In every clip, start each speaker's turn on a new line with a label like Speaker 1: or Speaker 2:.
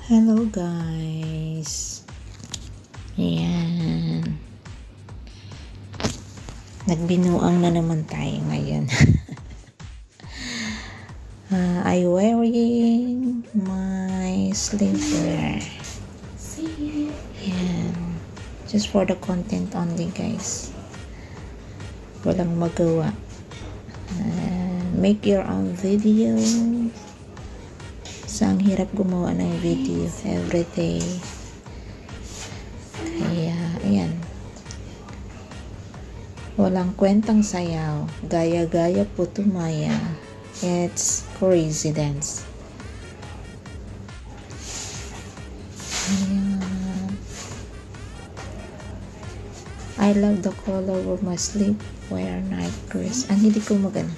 Speaker 1: Hello guys. Ayan. Nagbinuang na naman tayo ngayon. I wearing my sleeper. Ayan. Just for the content only guys. Walang magawa. Make your own video. Ang hirap gumawa ng video everyday. Kaya, ayan. Walang kwentang sayaw. Gaya-gaya putumaya. It's coincidence. Ayan. I love the color of my sleepwear night dress. Ang hindi ko magana.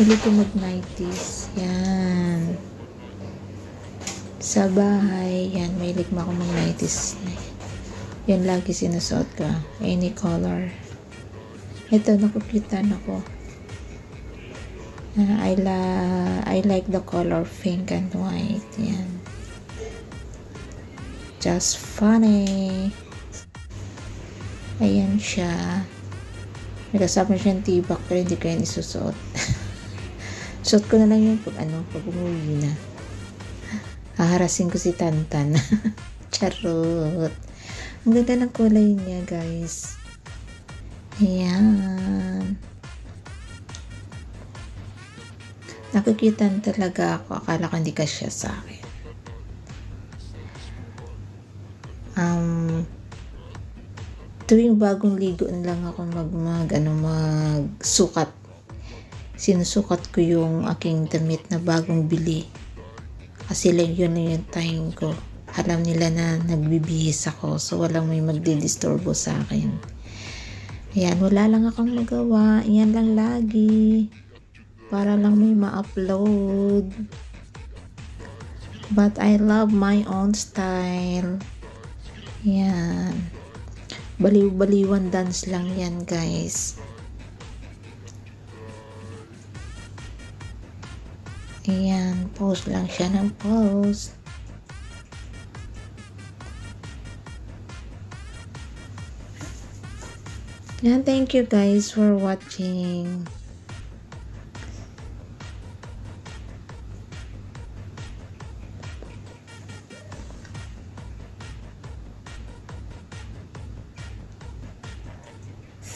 Speaker 1: Hindi ko mag-nighties. Yan. Sa bahay, yan. May likma ko mag-nighties. Yan lagi sinusuot ko. Any color. Ito, nakukulitan ako. I like the color pink and white. Yan. Just funny. Ayan siya. May kasama siyang tibak pero hindi ko yan isusuot. Suot ko na lang yung pag umuwi na. Haharasin ko si Tantan. Charot. Ang ganda ng kulay niya, guys. Ayan. Nakikitan talaga ako. Akala ko hindi ka siya sa akin. Tuwing bagong ligo na lang ako magsukat. Sinusukat ko yung aking damit na bagong bili. Kasi lang yun na yung time ko. Alam nila na nagbibihis ako. So, walang may magdidisturbo sa akin. Ayan, wala lang akong magawa. Yan lang lagi. Para lang may ma-upload. But I love my own style. Yan. Baliw-baliwan dance lang yan, guys. Ayan, post lang siya ng post. And thank you guys for watching.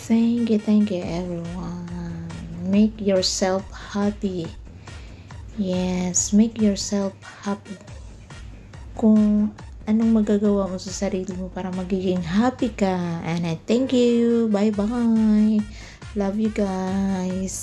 Speaker 1: Thank you everyone. Make yourself happy. Yes, make yourself happy. Kung anong magagawa mo sa sarili mo para magiging happy ka. And I thank you. Bye-bye. Love you guys.